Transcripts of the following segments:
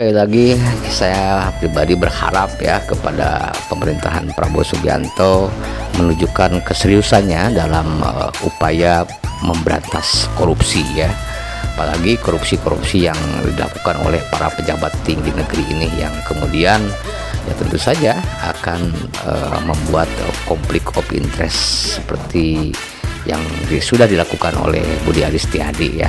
Sekali lagi saya pribadi berharap ya kepada pemerintahan Prabowo Subianto menunjukkan keseriusannya dalam upaya memberantas korupsi ya. Apalagi korupsi-korupsi yang dilakukan oleh para pejabat tinggi negeri ini yang kemudian ya tentu saja akan membuat konflik of interest seperti yang sudah dilakukan oleh Budi Aris Setiadi ya.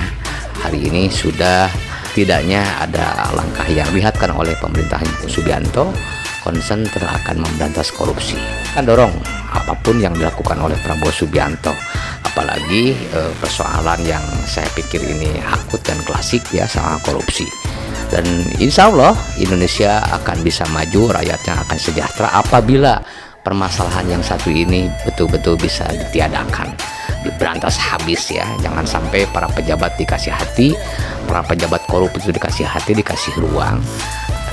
Hari ini sudah tidaknya ada langkah yang dilihatkan oleh pemerintahan Subianto konsen akan memberantas korupsi. Kan dorong apapun yang dilakukan oleh Prabowo Subianto, apalagi persoalan yang saya pikir ini akut dan klasik ya, soal korupsi. Dan insya Allah Indonesia akan bisa maju, rakyatnya akan sejahtera apabila permasalahan yang satu ini betul-betul bisa ditiadakan, diberantas habis ya. Jangan sampai para pejabat dikasih hati, para pejabat korup itu dikasih hati, dikasih ruang.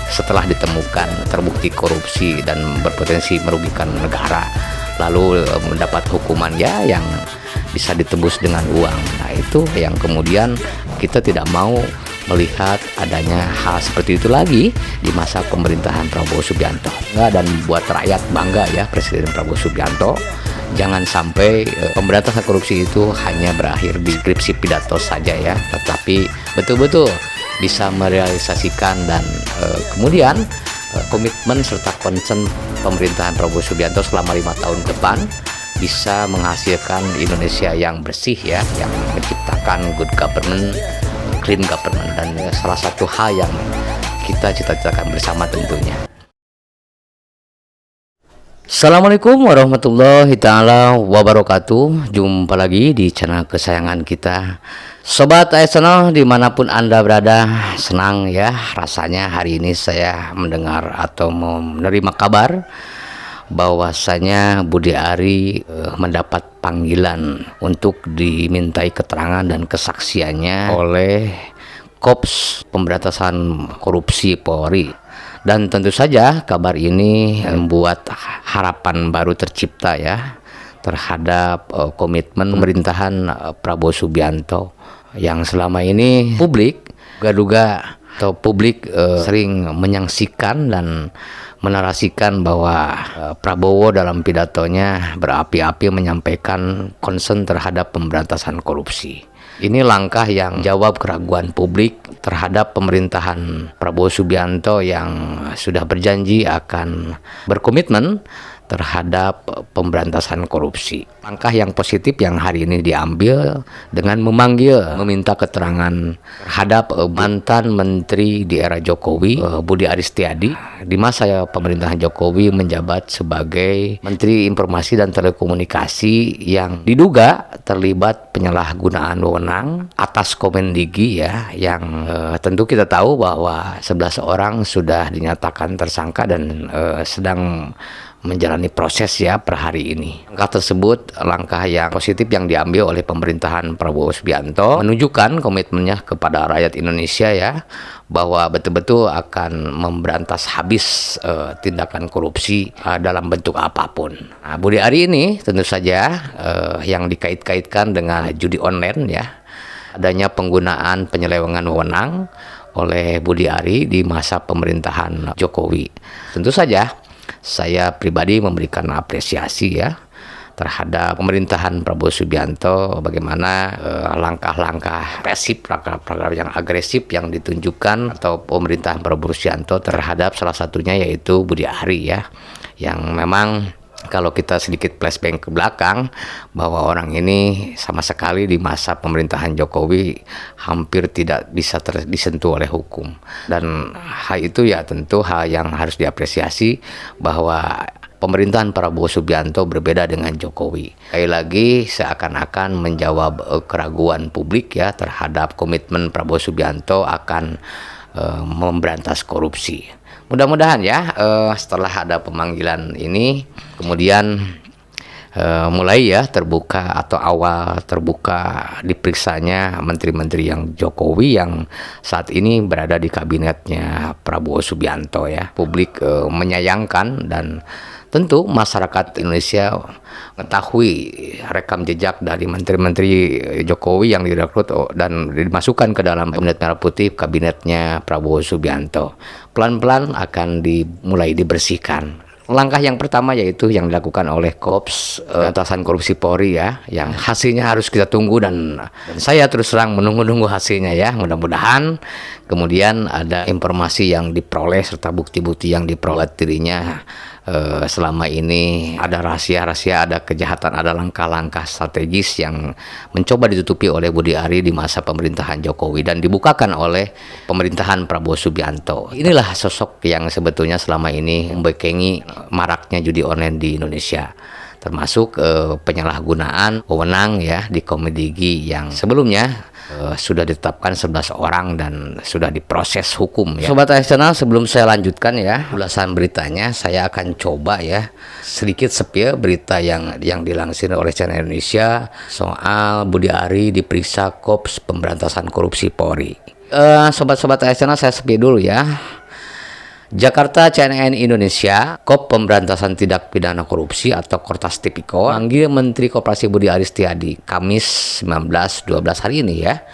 Setelah ditemukan terbukti korupsi dan berpotensi merugikan negara, lalu mendapat hukuman ya yang bisa ditebus dengan uang. Nah itu yang kemudian kita tidak mau melihat adanya hal seperti itu lagi di masa pemerintahan Prabowo Subianto. Dan buat rakyat bangga ya Presiden Prabowo Subianto. Jangan sampai pemberantasan korupsi itu hanya berakhir di skripsi pidato saja ya, tetapi betul-betul bisa merealisasikan dan kemudian komitmen serta concern pemerintahan Prabowo Subianto selama 5 tahun ke depan bisa menghasilkan Indonesia yang bersih ya, yang menciptakan good government, clean government, dan salah satu hal yang kita cita-citakan bersama tentunya. Assalamualaikum warahmatullahi ta'ala wabarakatuh. Jumpa lagi di channel kesayangan kita, Sobat AS Channel, dimanapun Anda berada. Senang ya rasanya hari ini saya mendengar atau menerima kabar bahwasanya Budi Ari mendapat panggilan untuk dimintai keterangan dan kesaksiannya oleh Kops Pemberantasan Korupsi Polri. Dan tentu saja kabar ini membuat harapan baru tercipta ya terhadap komitmen pemerintahan Prabowo Subianto yang selama ini publik duga-duga atau publik sering menyaksikan dan menarasikan bahwa Prabowo dalam pidatonya berapi-api menyampaikan concern terhadap pemberantasan korupsi. Ini langkah yang jawab keraguan publik terhadap pemerintahan Prabowo Subianto yang sudah berjanji akan berkomitmen terhadap pemberantasan korupsi. Langkah yang positif yang hari ini diambil dengan meminta keterangan terhadap mantan menteri di era Jokowi, Budi Aris Setiadi, di masa pemerintahan Jokowi menjabat sebagai Menteri Informasi dan Telekomunikasi yang diduga terlibat penyalahgunaan wewenang atas Kemendikbud ya, yang tentu kita tahu bahwa 11 orang sudah dinyatakan tersangka dan sedang menjalani proses ya per hari ini. Langkah tersebut langkah yang positif yang diambil oleh pemerintahan Prabowo Subianto menunjukkan komitmennya kepada rakyat Indonesia ya, bahwa betul-betul akan memberantas habis tindakan korupsi dalam bentuk apapun. Nah, Budi Ari ini tentu saja yang dikait-kaitkan dengan judi online ya, adanya penggunaan penyelewengan wewenang oleh Budi Ari di masa pemerintahan Jokowi. Tentu saja saya pribadi memberikan apresiasi ya terhadap pemerintahan Prabowo Subianto, bagaimana langkah-langkah represif, langkah-langkah yang agresif yang ditunjukkan atau pemerintahan Prabowo Subianto terhadap salah satunya yaitu Budi Ari ya, yang memang kalau kita sedikit flashback ke belakang bahwa orang ini sama sekali di masa pemerintahan Jokowi hampir tidak bisa disentuh oleh hukum. Dan hal itu ya tentu hal yang harus diapresiasi bahwa pemerintahan Prabowo Subianto berbeda dengan Jokowi. Sekali lagi seakan-akan menjawab keraguan publik ya terhadap komitmen Prabowo Subianto akan memberantas korupsi. Mudah-mudahan ya setelah ada pemanggilan ini kemudian mulai ya terbuka atau awal terbuka diperiksanya menteri-menteri yang Jokowi yang saat ini berada di kabinetnya Prabowo Subianto ya. Publik menyayangkan dan Tentu masyarakat Indonesia mengetahui rekam jejak dari menteri-menteri Jokowi yang direkrut dan dimasukkan ke dalam Kabinet Merah Putih, kabinetnya Prabowo Subianto. Pelan-pelan akan dimulai dibersihkan. Langkah yang pertama yaitu yang dilakukan oleh Kops Pemberantasan Korupsi Polri ya, yang hasilnya harus kita tunggu dan saya terus terang menunggu hasilnya ya. Mudah-mudahan kemudian ada informasi yang diperoleh serta bukti-bukti yang diperoleh dirinya selama ini ada rahasia-rahasia, ada kejahatan, ada langkah-langkah strategis yang mencoba ditutupi oleh Budi Ari di masa pemerintahan Jokowi dan dibukakan oleh pemerintahan Prabowo Subianto. Inilah sosok yang sebetulnya selama ini membekengi maraknya judi online di Indonesia, termasuk penyalahgunaan wewenang ya di Komdigi yang sebelumnya sudah ditetapkan 11 orang dan sudah diproses hukum ya. Sobat Channel, sebelum saya lanjutkan ya ulasan beritanya, saya akan coba ya sedikit sepia berita yang dilansir oleh Channel Indonesia soal Budi Ari diperiksa Kops Pemberantasan Korupsi Polri. Sobat-sobat Channel, saya sepia dulu ya. Jakarta, CNN Indonesia, Kop Pemberantasan Tindak Pidana Korupsi atau Kortas Tipikor manggil Menteri Koperasi Budi Ari Setiadi Kamis 19/12 hari ini ya,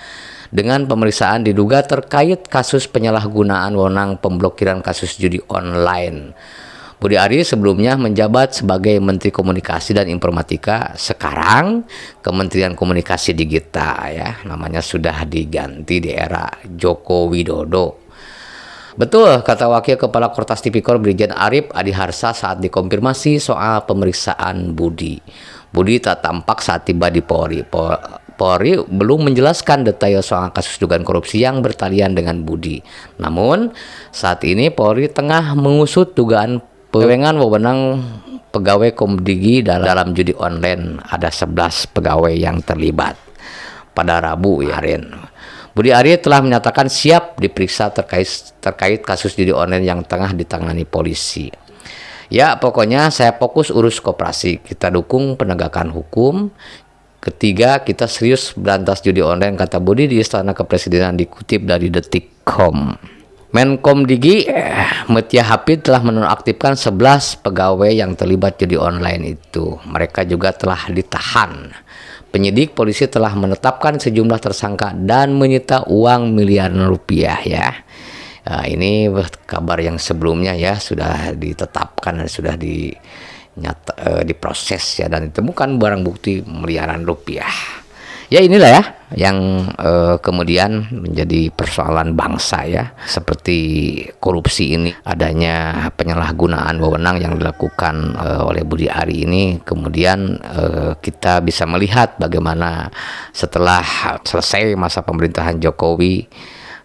dengan pemeriksaan diduga terkait kasus penyalahgunaan wewenang pemblokiran kasus judi online. Budi Ari sebelumnya menjabat sebagai Menteri Komunikasi dan Informatika, sekarang Kementerian Komunikasi Digital ya, namanya sudah diganti di era Joko Widodo. Betul, kata Wakil Kepala Kortas Tipikor Brigjen Arif Adiharsa saat dikonfirmasi soal pemeriksaan Budi. Budi tak tampak saat tiba di Polri. Polri belum menjelaskan detail soal kasus dugaan korupsi yang bertalian dengan Budi. Namun, saat ini Polri tengah mengusut dugaan penyelewengan wewenang pegawai Komdigi dalam judi online. Ada 11 pegawai yang terlibat pada Rabu kemarin. Budi Ari telah menyatakan siap diperiksa terkait kasus judi online yang tengah ditangani polisi. Ya, pokoknya saya fokus urus koperasi. Kita dukung penegakan hukum. Ketiga, kita serius berantas judi online, kata Budi di Istana Kepresidenan, dikutip dari Detik.com. Menkomdigi Mutia Hafid telah menonaktifkan 11 pegawai yang terlibat judi online itu. Mereka juga telah ditahan. Penyidik polisi telah menetapkan sejumlah tersangka dan menyita uang miliaran rupiah ya. Ini kabar yang sebelumnya ya sudah ditetapkan dan sudah diproses ya, dan ditemukan barang bukti miliaran rupiah. Ya inilah ya yang kemudian menjadi persoalan bangsa ya, seperti korupsi ini, adanya penyalahgunaan wewenang yang dilakukan oleh Budi Ari ini. Kemudian kita bisa melihat bagaimana setelah selesai masa pemerintahan Jokowi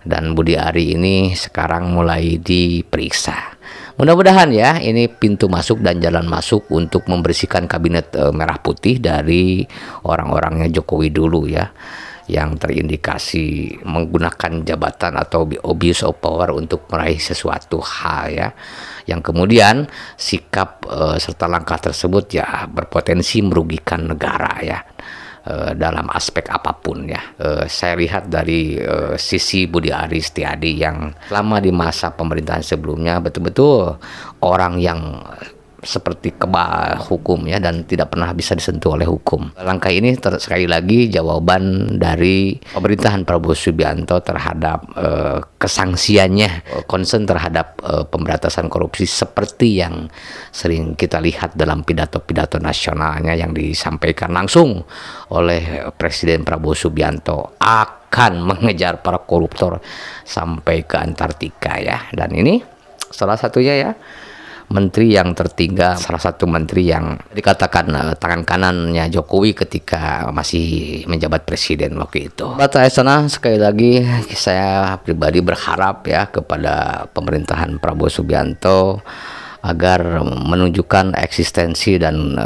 dan Budi Ari ini sekarang mulai diperiksa. Mudah-mudahan ya ini pintu masuk dan jalan masuk untuk membersihkan kabinet merah putih dari orang-orangnya Jokowi dulu ya, yang terindikasi menggunakan jabatan atau abuse of power untuk meraih sesuatu hal ya, yang kemudian sikap serta langkah tersebut ya berpotensi merugikan negara ya, dalam aspek apapun ya. Saya lihat dari sisi Budi Ari Setiadi yang selama di masa pemerintahan sebelumnya betul-betul orang yang seperti kebal hukum ya, dan tidak pernah bisa disentuh oleh hukum. Langkah ini sekali lagi jawaban dari pemerintahan Prabowo Subianto terhadap kesangsiannya, concern terhadap pemberantasan korupsi seperti yang sering kita lihat dalam pidato-pidato nasionalnya yang disampaikan langsung oleh Presiden Prabowo Subianto, akan mengejar para koruptor sampai ke Antartika ya. Dan ini salah satunya ya, menteri yang tertinggal, salah satu menteri yang dikatakan tangan kanannya Jokowi ketika masih menjabat presiden waktu itu. Sana sekali lagi saya pribadi berharap ya kepada pemerintahan Prabowo Subianto agar menunjukkan eksistensi dan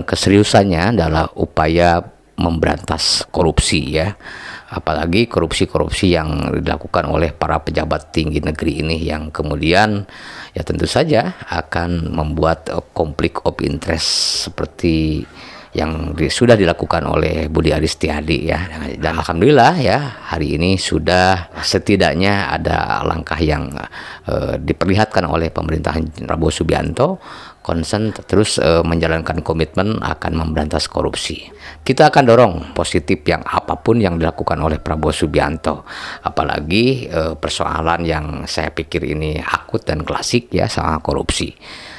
keseriusannya dalam upaya memberantas korupsi ya. Apalagi korupsi-korupsi yang dilakukan oleh para pejabat tinggi negeri ini yang kemudian ya tentu saja akan membuat konflik of interest seperti yang sudah dilakukan oleh Budi Aris Setiadi ya. Dan alhamdulillah ya, hari ini sudah setidaknya ada langkah yang diperlihatkan oleh pemerintahan Prabowo Subianto, concern terus menjalankan komitmen akan memberantas korupsi. Kita akan dorong positif yang apapun yang dilakukan oleh Prabowo Subianto, apalagi persoalan yang saya pikir ini akut dan klasik ya, soal korupsi.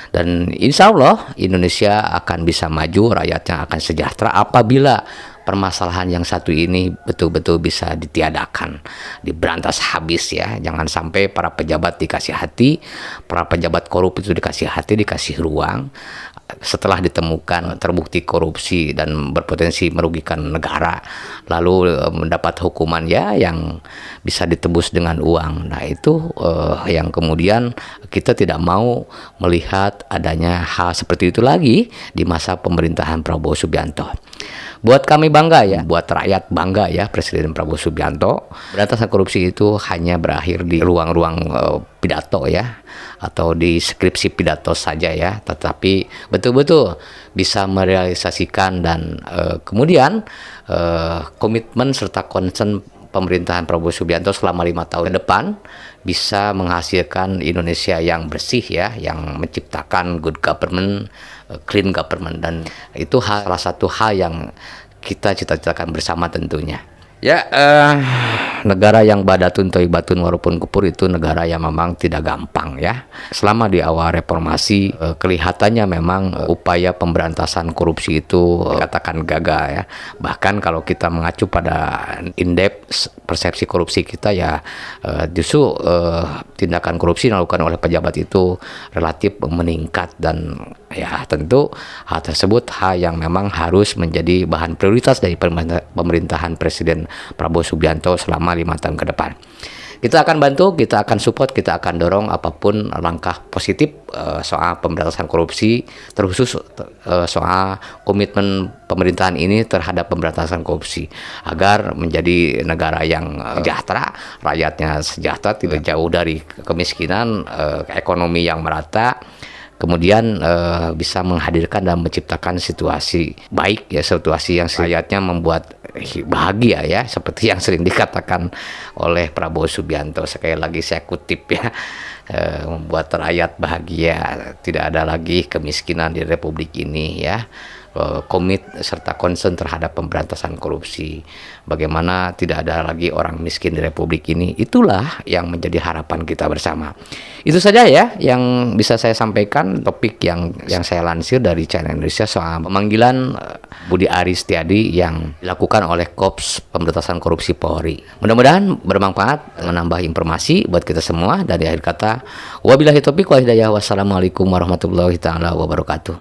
Dan insya Allah Indonesia akan bisa maju, rakyatnya akan sejahtera apabila permasalahan yang satu ini betul-betul bisa ditiadakan, diberantas habis ya. Jangan sampai para pejabat dikasih hati, para pejabat korup itu dikasih hati, dikasih ruang. Setelah ditemukan terbukti korupsi dan berpotensi merugikan negara, lalu mendapat hukuman ya yang bisa ditebus dengan uang. Nah itu yang kemudian kita tidak mau melihat adanya hal seperti itu lagi di masa pemerintahan Prabowo Subianto. Buat kami bangga ya, buat rakyat bangga ya, Presiden Prabowo Subianto. Berantasan korupsi itu hanya berakhir di ruang-ruang pidato ya, atau di skripsi pidato saja ya, tetapi betul-betul bisa merealisasikan dan kemudian komitmen serta concern pemerintahan Prabowo Subianto selama 5 tahun ke depan bisa menghasilkan Indonesia yang bersih ya, yang menciptakan good government, clean government, dan itu salah satu hal yang kita cita-citakan bersama tentunya. Ya, negara yang badatun toibatun walaupun kupur itu negara yang memang tidak gampang ya. Selama di awal reformasi kelihatannya memang upaya pemberantasan korupsi itu dikatakan gagal ya. Bahkan kalau kita mengacu pada indeks persepsi korupsi kita ya, justru tindakan korupsi yang dilakukan oleh pejabat itu relatif meningkat, dan ya tentu hal tersebut hal yang memang harus menjadi bahan prioritas dari pemerintahan Presiden Prabowo Subianto selama 5 tahun ke depan. Kita akan bantu, kita akan support, kita akan dorong apapun langkah positif soal pemberantasan korupsi, terkhusus soal komitmen pemerintahan ini terhadap pemberantasan korupsi, agar menjadi negara yang sejahtera, rakyatnya sejahtera, tidak jauh dari kemiskinan, ekonomi yang merata, kemudian bisa menghadirkan dan menciptakan situasi baik ya, situasi yang rakyatnya membuat bahagia ya, seperti yang sering dikatakan oleh Prabowo Subianto. Sekali lagi saya kutip ya, membuat rakyat bahagia, tidak ada lagi kemiskinan di Republik ini ya, komit serta concern terhadap pemberantasan korupsi. Bagaimana tidak ada lagi orang miskin di Republik ini, itulah yang menjadi harapan kita bersama. Itu saja ya yang bisa saya sampaikan, topik yang saya lansir dari Channel Indonesia soal pemanggilan Budi Aris Setiadi yang dilakukan oleh Kops Pemberantasan Korupsi Polri. Mudah-mudahan bermanfaat, menambah informasi buat kita semua. Dari akhir kata, wabillahi taufiq wal hidayah, wassalamualaikum warahmatullahi taala wabarakatuh.